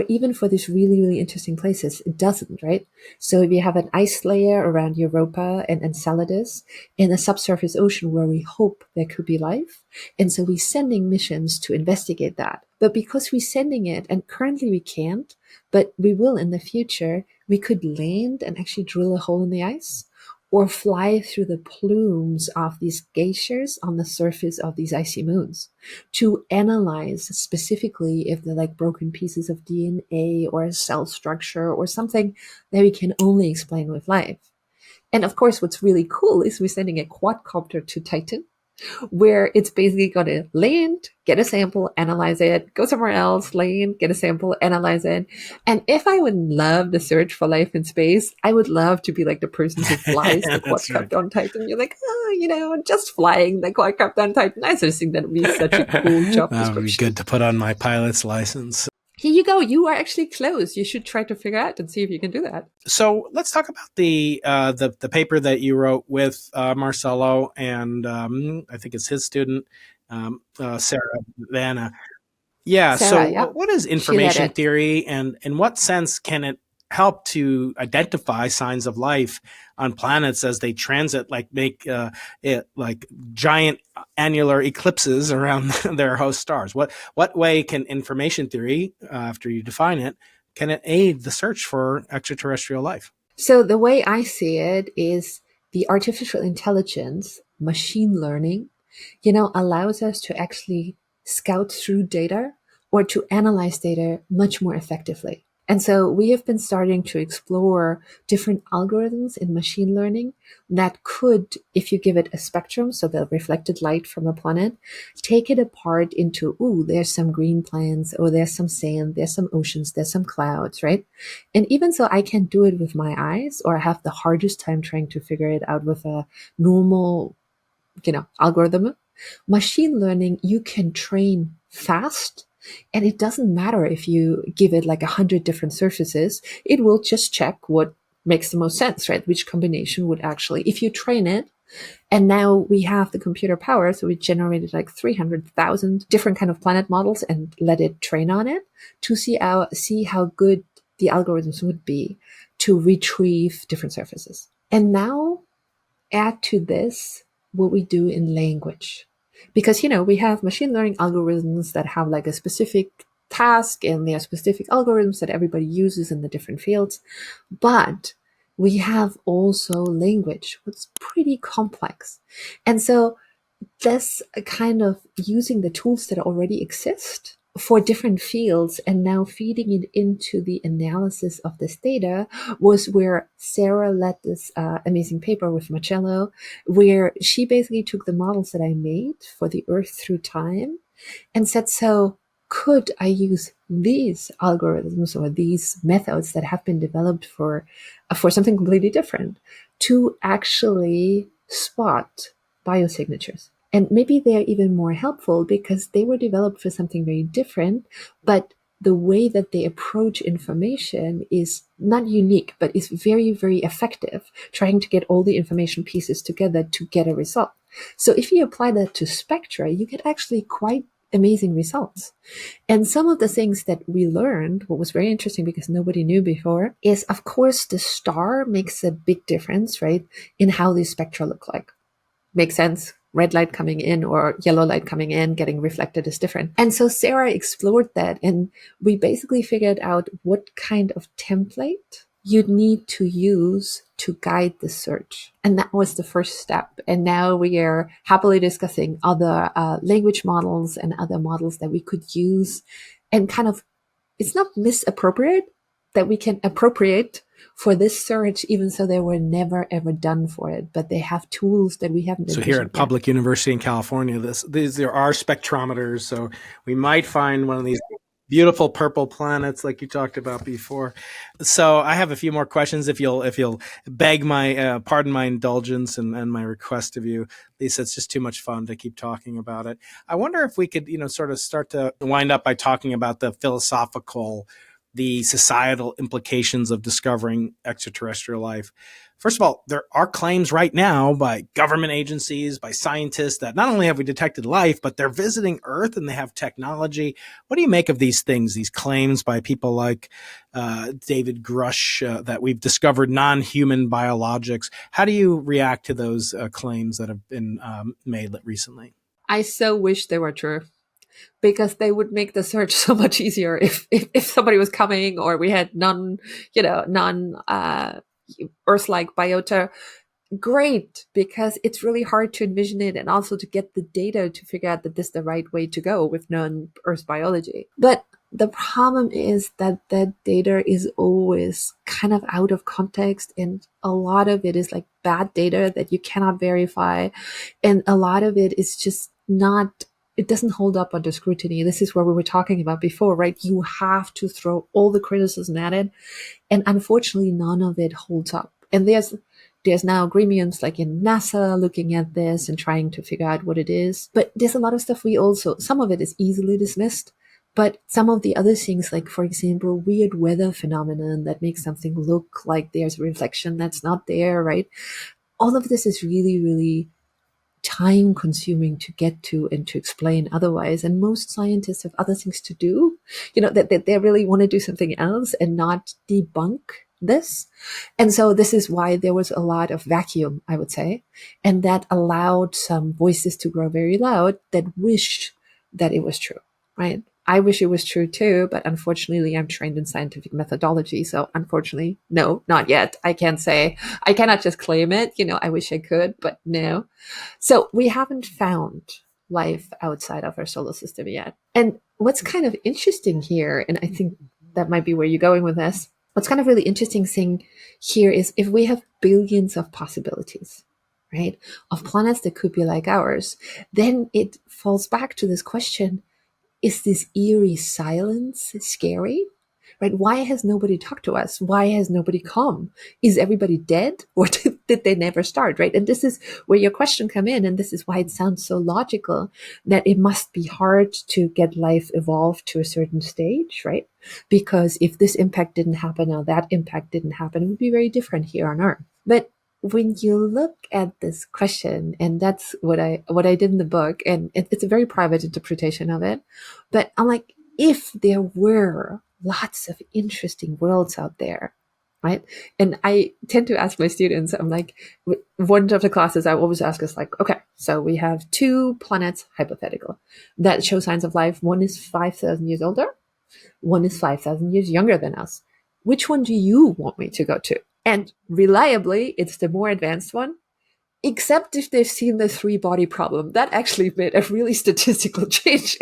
even for these really, really interesting places, it doesn't, right? So if you have an ice layer around Europa and Enceladus in a subsurface ocean where we hope there could be life, and so we're sending missions to investigate that. But because we're sending it, and currently we can't, but we will in the future, we could land and actually drill a hole in the ice, or fly through the plumes of these glaciers on the surface of these icy moons to analyze specifically if they're like broken pieces of DNA or a cell structure or something that we can only explain with life. And of course, what's really cool is we're sending a quadcopter to Titan. where it's basically going to land, get a sample, analyze it, go somewhere else, land, get a sample, analyze it. And if I would love the search for life in space, I would love to be like the person who flies the That's right. quadcopter on Titan. You're like, just flying the quadcopter on Titan. I just think that would be such a cool job That would be description. good to put on my pilot's license. Here you go. You are actually close. You should try to figure out and see if you can do that. So let's talk about the paper that you wrote with Marcelo and I think it's his student Sarah Vanna. Yeah. Sarah, So yeah. what is She led information it. theory, and in what sense can it help to identify signs of life on planets as they transit, like make it like giant annular eclipses around their host stars? What way can information theory, after you define it, can it aid the search for extraterrestrial life? So the way I see it is the artificial intelligence, machine learning, allows us to actually scout through data or to analyze data much more effectively. And so we have been starting to explore different algorithms in machine learning that could, if you give it a spectrum, so the reflected light from a planet, take it apart into, there's some green plants, or there's some sand, there's some oceans, there's some clouds, right? And even so I can do it with my eyes, or I have the hardest time trying to figure it out with a normal, algorithm. Machine learning, you can train fast, and it doesn't matter if you give it like 100 different surfaces. It will just check what makes the most sense, right? Which combination would actually, if you train it, and now we have the computer power, so we generated like 300,000 different kind of planet models and let it train on it to see how good the algorithms would be to retrieve different surfaces. And now add to this what we do in language. Because, we have machine learning algorithms that have like a specific task, and there are specific algorithms that everybody uses in the different fields. But we have also language, what's pretty complex. And so this kind of using the tools that already exist for different fields and now feeding it into the analysis of this data was where Sarah led this amazing paper with Marcello, where she basically took the models that I made for the Earth through time and said, so could I use these algorithms or these methods that have been developed for something completely different to actually spot biosignatures? And maybe they're even more helpful because they were developed for something very different, but the way that they approach information is not unique, but is very, very effective, trying to get all the information pieces together to get a result. So if you apply that to spectra, you get actually quite amazing results. And some of the things that we learned, what was very interesting because nobody knew before, is of course the star makes a big difference, right, in how these spectra look like. Makes sense. Red light coming in or yellow light coming in, getting reflected is different. And so Sarah explored that, and we basically figured out what kind of template you'd need to use to guide the search. And that was the first step. And now we are happily discussing other language models and other models that we could use, and kind of, it's not misappropriate, that we can appropriate for this search, even so they were never ever done for it, but they have tools that we haven't. So here at Public University in California, there are spectrometers, so we might find one of these beautiful purple planets like you talked about before. So I have a few more questions if you'll beg my pardon my indulgence and my request of you, Lisa. It's just too much fun to keep talking about it. I wonder if we could sort of start to wind up by talking about the philosophical, the societal implications of discovering extraterrestrial life. First of all, there are claims right now by government agencies, by scientists, that not only have we detected life, but they're visiting Earth and they have technology. What do you make of these things, these claims by people like David Grush, that we've discovered non-human biologics? How do you react to those claims that have been made recently? I so wish they were true, because they would make the search so much easier if somebody was coming, or we had non Earth-like biota. Great, because it's really hard to envision it, and also to get the data to figure out that this is the right way to go with non-Earth biology. But the problem is that that data is always kind of out of context, and a lot of it is like bad data that you cannot verify, and a lot of it is just not, it doesn't hold up under scrutiny. This is what we were talking about before, right? You have to throw all the criticism at it, and unfortunately none of it holds up. And there's now agreements like in NASA looking at this and trying to figure out what it is. But there's a lot of stuff we also, some of it is easily dismissed. But some of the other things, like, for example, weird weather phenomenon that makes something look like there's a reflection that's not there, right? All of this is really, really time consuming to get to and to explain otherwise. And most scientists have other things to do, that they really want to do something else and not debunk this. And so this is why there was a lot of vacuum, I would say, and that allowed some voices to grow very loud that wished that it was true, right? I wish it was true too, but unfortunately I'm trained in scientific methodology. So unfortunately, no, not yet. I cannot just claim it. I wish I could, but no. So we haven't found life outside of our solar system yet. And what's kind of interesting here, and I think that might be where you're going with this, what's kind of really interesting thing here is if we have billions of possibilities, right, of planets that could be like ours, then it falls back to this question, is this eerie silence scary? Right? Why has nobody talked to us? Why has nobody come? Is everybody dead, or did they never start? Right? And this is where your question come in, and this is why it sounds so logical that it must be hard to get life evolved to a certain stage, right? Because if this impact didn't happen or that impact didn't happen, it would be very different here on Earth. But when you look at this question, and that's what I did in the book, and it's a very private interpretation of it, but I'm like, if there were lots of interesting worlds out there, right? And I tend to ask my students, I'm like, one of the classes I always ask is like, okay, so we have two planets, hypothetical, that show signs of life. One is 5,000 years older, one is 5,000 years younger than us. Which one do you want me to go to? And reliably, it's the more advanced one, except if they've seen the three-body problem. That actually made a really statistical change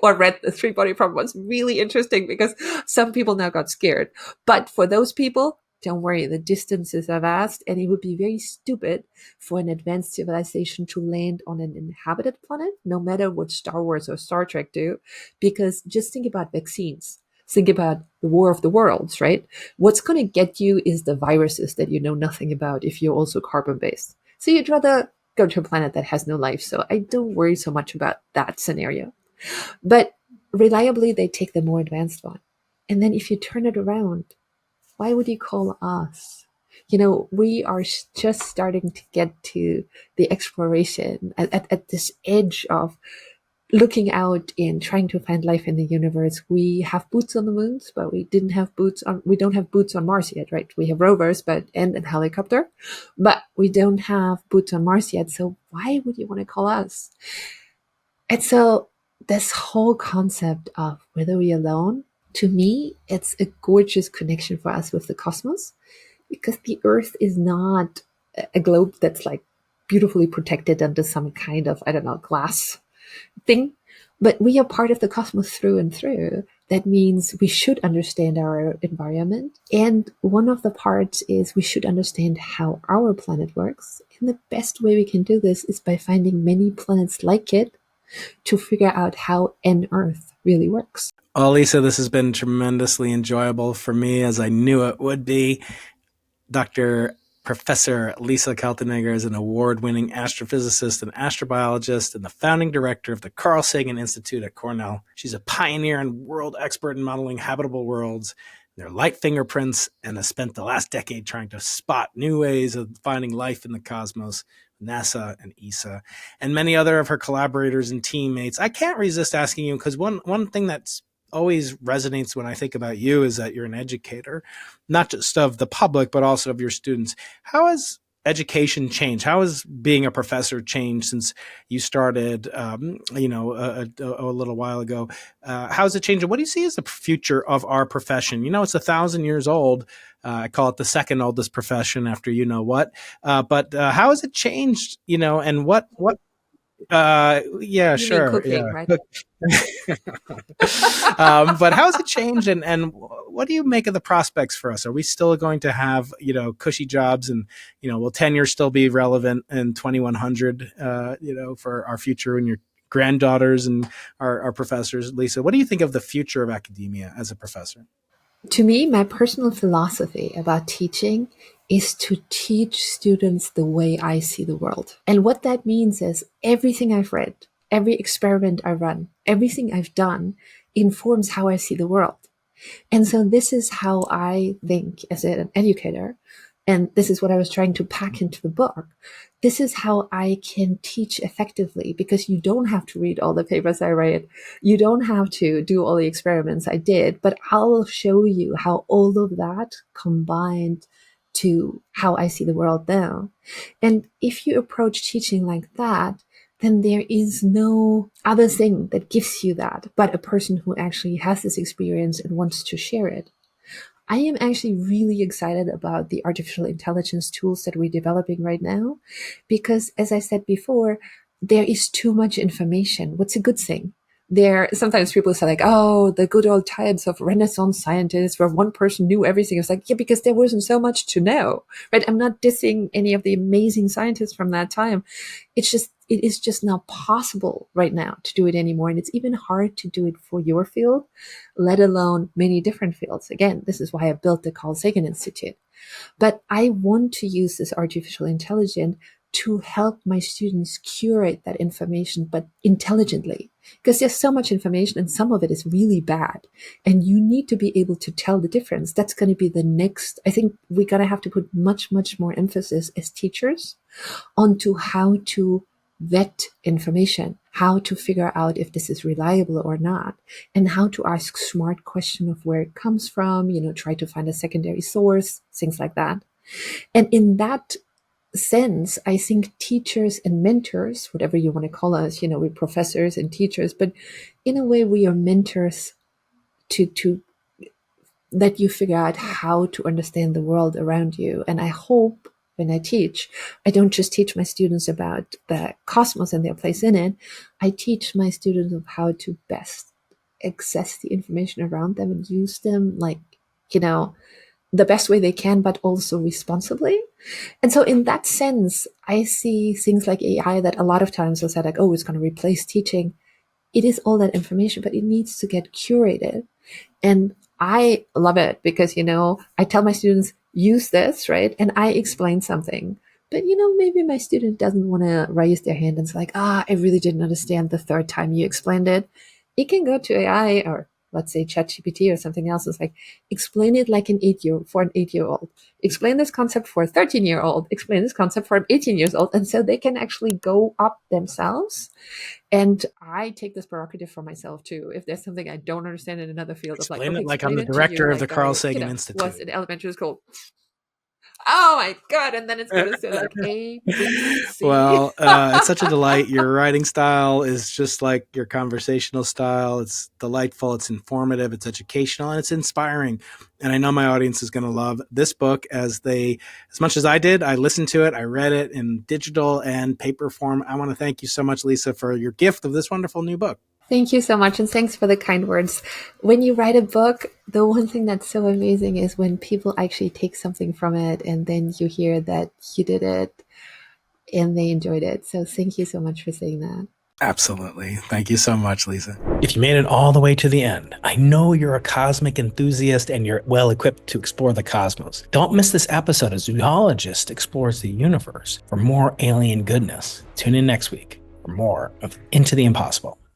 or read the three-body problem. It's really interesting because some people now got scared. But for those people, don't worry, the distances are vast, and it would be very stupid for an advanced civilization to land on an inhabited planet, no matter what Star Wars or Star Trek do, because just think about vaccines. Think about the War of the Worlds, right? What's going to get you is the viruses that you know nothing about if you're also carbon-based. So you'd rather go to a planet that has no life. So I don't worry so much about that scenario. But reliably, they take the more advanced one. And then if you turn it around, why would you call us? We are just starting to get to the exploration at this edge of looking out and trying to find life in the universe. We have boots on the moons, but we don't have boots on Mars yet, right? We have rovers, and a helicopter, but we don't have boots on Mars yet. So why would you want to call us? And so this whole concept of whether we're alone, to me, it's a gorgeous connection for us with the cosmos, because the Earth is not a globe that's like beautifully protected under some kind of, glass thing, but we are part of the cosmos through and through. That means we should understand our environment, and one of the parts is we should understand how our planet works, and the best way we can do this is by finding many planets like it to figure out how an Earth really works. Well, Lisa, this has been tremendously enjoyable for me, as I knew it would be. Dr. Professor Lisa Kaltenegger is an award-winning astrophysicist and astrobiologist and the founding director of the Carl Sagan Institute at Cornell. She's a pioneer and world expert in modeling habitable worlds, their light fingerprints, and has spent the last decade trying to spot new ways of finding life in the cosmos, NASA and ESA, and many other of her collaborators and teammates. I can't resist asking you, because one thing that's always resonates when I think about you is that you're an educator, not just of the public, but also of your students. How has education changed? How has being a professor changed since you started, a little while ago? How has it changed? And what do you see as the future of our profession? It's 1,000 years old. I call it the second oldest profession after you know what. But how has it changed? And what Yeah, You mean sure. cooking, Yeah. right? But how has it changed, and what do you make of the prospects for us? Are we still going to have, cushy jobs, and, will tenure still be relevant in 2100, for our future and your granddaughters and our professors? Lisa, what do you think of the future of academia as a professor? To me, my personal philosophy about teaching is to teach students the way I see the world. And what that means is everything I've read, every experiment I run, everything I've done informs how I see the world. And so this is how I think as an educator. And this is what I was trying to pack into the book. This is how I can teach effectively, because you don't have to read all the papers I read. You don't have to do all the experiments I did, but I'll show you how all of that combined to how I see the world now. And if you approach teaching like that, then there is no other thing that gives you that but a person who actually has this experience and wants to share it. I am actually really excited about the artificial intelligence tools that we're developing right now, because as I said before, there is too much information. What's a good thing? There, sometimes people say like, oh, the good old times of Renaissance scientists where one person knew everything. It's like, yeah, because there wasn't so much to know, right? I'm not dissing any of the amazing scientists from that time. It is just not possible right now to do it anymore. And it's even hard to do it for your field, let alone many different fields. Again, this is why I built the Carl Sagan Institute. But I want to use this artificial intelligence to help my students curate that information, but intelligently. Because there's so much information and some of it is really bad. And you need to be able to tell the difference. That's going to be the next, I think we're going to have to put much, much more emphasis as teachers onto how to vet information, how to figure out if this is reliable or not, and how to ask smart questions of where it comes from, try to find a secondary source, things like that. And in that sense, I think teachers and mentors, whatever you want to call us, we're professors and teachers, but in a way we are mentors to let you figure out how to understand the world around you. And I hope when I teach, I don't just teach my students about the cosmos and their place in it. I teach my students of how to best access the information around them and use them the best way they can, but also responsibly. And so in that sense, I see things like AI that a lot of times are said like, oh, it's going to replace teaching. It is all that information, but it needs to get curated. And I love it because, I tell my students, use this, right? And I explain something. But, maybe my student doesn't want to raise their hand and say like, I really didn't understand the third time you explained it. It can go to AI or let's say ChatGPT or something else. It's like, explain it like for an 8-year-old. Explain this concept for a 13-year-old. Explain this concept for an 18 years old. And so they can actually go up themselves. And I take this prerogative for myself too. If there's something I don't understand in another field, of like, Explain okay, it like I'm the explain it to you director of the like Carl I, Sagan was Institute. in elementary school. Oh my God. And then it's going to say like A, B, C. Well, it's such a delight. Your writing style is just like your conversational style. It's delightful. It's informative. It's educational, and it's inspiring. And I know my audience is going to love this book as much as I did. I listened to it. I read it in digital and paper form. I want to thank you so much, Lisa, for your gift of this wonderful new book. Thank you so much. And thanks for the kind words. When you write a book, the one thing that's so amazing is when people actually take something from it and then you hear that you did it and they enjoyed it. So thank you so much for saying that. Absolutely. Thank you so much, Lisa. If you made it all the way to the end, I know you're a cosmic enthusiast and you're well equipped to explore the cosmos. Don't miss this episode as zoologist explores the universe for more alien goodness. Tune in next week for more of Into the Impossible.